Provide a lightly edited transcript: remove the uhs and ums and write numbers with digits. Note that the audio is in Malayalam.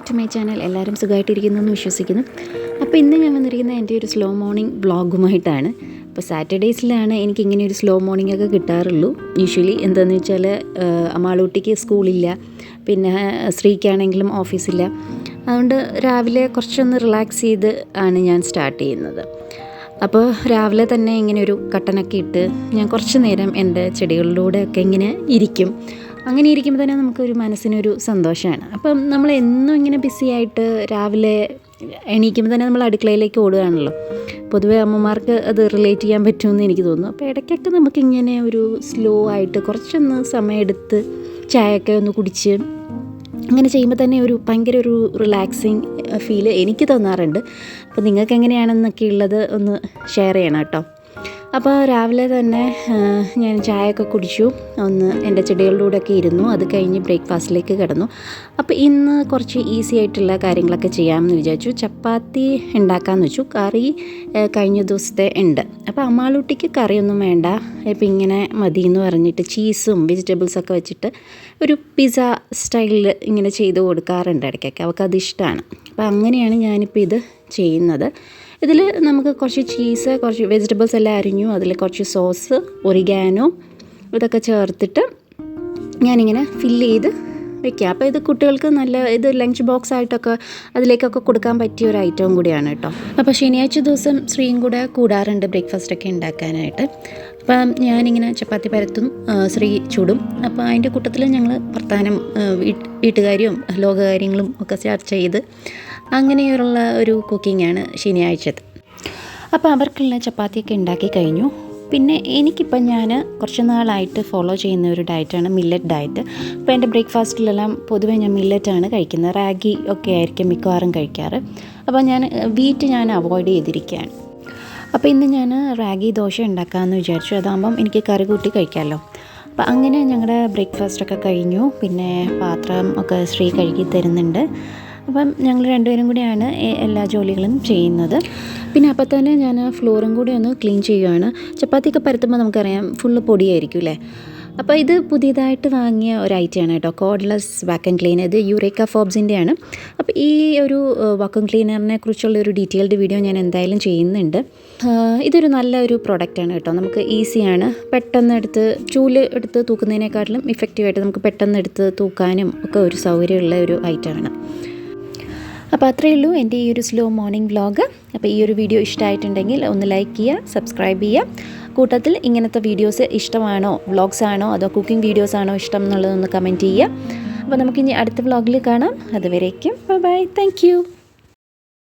Back to my channel. എല്ലാവരും സുഖമായിട്ടിരിക്കുന്നു എന്ന് വിശ്വസിക്കുന്നു. അപ്പോൾ ഇന്ന് ഞാൻ വന്നിരിക്കുന്നത് എൻ്റെ ഒരു സ്ലോ മോർണിംഗ് വ്ളോഗുമായിട്ടാണ്. അപ്പോൾ സാറ്റർഡേയ്സിലാണ് എനിക്കിങ്ങനെ ഒരു സ്ലോ മോർണിംഗ് ഒക്കെ കിട്ടാറുള്ളൂ. യൂഷ്വലി എന്താണെന്ന് വെച്ചാൽ അമ്മാളൂട്ടിക്ക് സ്കൂളില്ല, പിന്നെ ശ്രീക്കാണെങ്കിലും ഓഫീസില്ല. അതുകൊണ്ട് രാവിലെ കുറച്ചൊന്ന് റിലാക്സ് ചെയ്ത് ആണ് ഞാൻ സ്റ്റാർട്ട് ചെയ്യുന്നത്. അപ്പോൾ രാവിലെ തന്നെ ഇങ്ങനെ ഒരു കട്ടനൊക്കെ ഇട്ട് ഞാൻ കുറച്ച് നേരം എൻ്റെ ചെടികളിലൂടെയൊക്കെ ഇങ്ങനെ ഇരിക്കും. അങ്ങനെ ഇരിക്കുമ്പോൾ തന്നെ നമുക്കൊരു മനസ്സിനൊരു സന്തോഷമാണ്. അപ്പം നമ്മൾ എന്നും ഇങ്ങനെ ബിസി ആയിട്ട് രാവിലെ എണീക്കുമ്പോൾ തന്നെ നമ്മൾ അടുക്കളയിലേക്ക് ഓടുകയാണല്ലോ. പൊതുവേ അമ്മമാർക്ക് അത് റിലേറ്റ് ചെയ്യാൻ പറ്റുമെന്ന് എനിക്ക് തോന്നുന്നു. അപ്പോൾ ഇടയ്ക്കൊക്കെ നമുക്കിങ്ങനെ ഒരു സ്ലോ ആയിട്ട് കുറച്ചൊന്ന് സമയമെടുത്ത് ചായയൊക്കെ ഒന്ന് കുടിച്ച് അങ്ങനെ ചെയ്യുമ്പോൾ തന്നെ ഒരു ഭയങ്കര ഒരു റിലാക്സിങ് ഫീല് എനിക്ക് തോന്നാറുണ്ട്. അപ്പോൾ നിങ്ങൾക്ക് എങ്ങനെയാണെന്നൊക്കെ ഉള്ളത് ഒന്ന് ഷെയർ ചെയ്യണം കേട്ടോ. അപ്പോൾ രാവിലെ തന്നെ ഞാൻ ചായയൊക്കെ കുടിച്ചു, ഒന്ന് എൻ്റെ ചെടികളിലൂടെയൊക്കെ ഇരുന്നു. അത് കഴിഞ്ഞ് ബ്രേക്ക്ഫാസ്റ്റിലേക്ക് കിടന്നു. അപ്പോൾ ഇന്ന് കുറച്ച് ഈസി ആയിട്ടുള്ള കാര്യങ്ങളൊക്കെ ചെയ്യാമെന്ന് വിചാരിച്ചു. ചപ്പാത്തി ഉണ്ടാക്കാമെന്ന് വെച്ചു. കറി കഴിഞ്ഞ ദിവസത്തെ ഉണ്ട്. അപ്പോൾ അമ്മാളൂട്ടിക്ക് കറിയൊന്നും വേണ്ട, ഇപ്പം ഇങ്ങനെ മതി എന്ന് പറഞ്ഞിട്ട് ചീസും വെജിറ്റബിൾസൊക്കെ വെച്ചിട്ട് ഒരു പിസ്സ സ്റ്റൈലിൽ ഇങ്ങനെ ചെയ്ത് കൊടുക്കാറുണ്ട് ഇടയ്ക്കൊക്കെ. അവൾക്കത് ഇഷ്ടമാണ്. അപ്പോൾ അങ്ങനെയാണ് ഞാനിപ്പോൾ ഇത് ചെയ്യുന്നത്. ഇതിൽ നമുക്ക് കുറച്ച് ചീസ്, കുറച്ച് വെജിറ്റബിൾസ് എല്ലാം അരിഞ്ഞു, അതിൽ കുറച്ച് സോസ്, ഒറിഗാനോ ഇതൊക്കെ ചേർത്തിട്ട് ഞാനിങ്ങനെ ഫില്ല് ചെയ്ത് വെക്കുക. അപ്പോൾ ഇത് കുട്ടികൾക്ക് നല്ല ഇത് ലഞ്ച് ബോക്സ് ആയിട്ടൊക്കെ അതിലേക്കൊക്കെ കൊടുക്കാൻ പറ്റിയ ഒരു ഐറ്റവും കൂടിയാണ് കേട്ടോ. അപ്പോൾ ശനിയാഴ്ച ദിവസം ശ്രീയും കൂടെ കൂടാറുണ്ട് ബ്രേക്ക്ഫാസ്റ്റൊക്കെ ഉണ്ടാക്കാനായിട്ട്. അപ്പം ഞാനിങ്ങനെ ചപ്പാത്തി പരത്തും, ശ്രീ ചൂടും. അപ്പോൾ അതിൻ്റെ കൂട്ടത്തിൽ ഞങ്ങൾ വർത്തമാനം, വീട്ടുകാര്യവും ലോകകാര്യങ്ങളും ഒക്കെ ചർച്ച ചെയ്ത് അങ്ങനെയുള്ള ഒരു കുക്കിങ്ങാണ് ശനിയാഴ്ചത്തെ. അപ്പോൾ അവർക്കുള്ള ചപ്പാത്തിയൊക്കെ ഉണ്ടാക്കി കഴിഞ്ഞു. പിന്നെ എനിക്കിപ്പം ഞാൻ കുറച്ച് നാളായിട്ട് ഫോളോ ചെയ്യുന്ന ഒരു ഡയറ്റാണ് മില്ലറ്റ് ഡയറ്റ്. ഇപ്പോൾ എൻ്റെ ബ്രേക്ക്ഫാസ്റ്റിലെല്ലാം പൊതുവേ ഞാൻ മില്ലറ്റാണ് കഴിക്കുന്നത്. റാഗി ഒക്കെ ആയിരിക്കും മിക്കവാറും കഴിക്കാറ്. അപ്പോൾ വീറ്റ് ഞാൻ അവോയ്ഡ് ചെയ്തിരിക്കുകയാണ്. അപ്പോൾ ഇന്ന് ഞാൻ റാഗി ദോശ ഉണ്ടാക്കാമെന്ന് വിചാരിച്ചു. അതാകുമ്പം എനിക്ക് കറി കൂട്ടി കഴിക്കാമല്ലോ. അപ്പോൾ അങ്ങനെ ഞങ്ങളുടെ ബ്രേക്ക്ഫാസ്റ്റൊക്കെ കഴിഞ്ഞു. പിന്നെ പാത്രം ഒക്കെ ശ്രീ കഴുകി തരുന്നുണ്ട്. അപ്പം ഞങ്ങൾ രണ്ടുപേരും കൂടിയാണ് എല്ലാ ജോലികളും ചെയ്യുന്നത്. പിന്നെ അപ്പം തന്നെ ഞാൻ ഫ്ലോറും കൂടി ഒന്ന് ക്ലീൻ ചെയ്യുകയാണ്. ചപ്പാത്തിയൊക്കെ പരത്തുമ്പോൾ നമുക്കറിയാം ഫുള്ള് പൊടിയായിരിക്കും അല്ലേ. അപ്പോൾ ഇത് പുതിയതായിട്ട് വാങ്ങിയ ഒരു ഐറ്റമാണ് കേട്ടോ, കോഡ്ലെസ് വാക്യൂം ക്ലീനർ. ഇത് യൂറേക്ക ഫോബ്സിൻ്റെയാണ്. അപ്പോൾ ഈ ഒരു വാക്യൂം ക്ലീനറിനെ കുറിച്ചുള്ള ഒരു ഡീറ്റെയിൽഡ് വീഡിയോ ഞാൻ എന്തായാലും ചെയ്യുന്നുണ്ട്. ഇതൊരു നല്ല ഒരു പ്രൊഡക്റ്റാണ് കേട്ടോ. നമുക്ക് ഈസിയാണ്, പെട്ടെന്ന് ചൂല് എടുത്ത് തൂക്കുന്നതിനേക്കാട്ടിലും ഇഫക്റ്റീവായിട്ട് നമുക്ക് പെട്ടെന്ന് എടുത്ത് തൂക്കാനും ഒക്കെ ഒരു സൗകര്യമുള്ള ഒരു ഐറ്റമാണ്. അപ്പോൾ അത്രയേ ഉള്ളൂ എൻ്റെ ഈ ഒരു സ്ലോ മോർണിംഗ് വ്ളോഗ്. അപ്പോൾ ഈ ഒരു വീഡിയോ ഇഷ്ടമായിട്ടുണ്ടെങ്കിൽ ഒന്ന് ലൈക്ക് ചെയ്യുക, സബ്സ്ക്രൈബ് ചെയ്യുക. കൂട്ടത്തിൽ ഇങ്ങനത്തെ വീഡിയോസ് ഇഷ്ടമാണോ, വ്ളോഗ്സ് ആണോ അതോ കുക്കിംഗ് വീഡിയോസ് ആണോ ഇഷ്ടം എന്നുള്ളതൊന്ന് കമൻറ്റ് ചെയ്യുക. അപ്പോൾ നമുക്കിനി അടുത്ത വ്ളോഗിൽ കാണാം. അതുവരേക്കും ബൈ, താങ്ക് യു.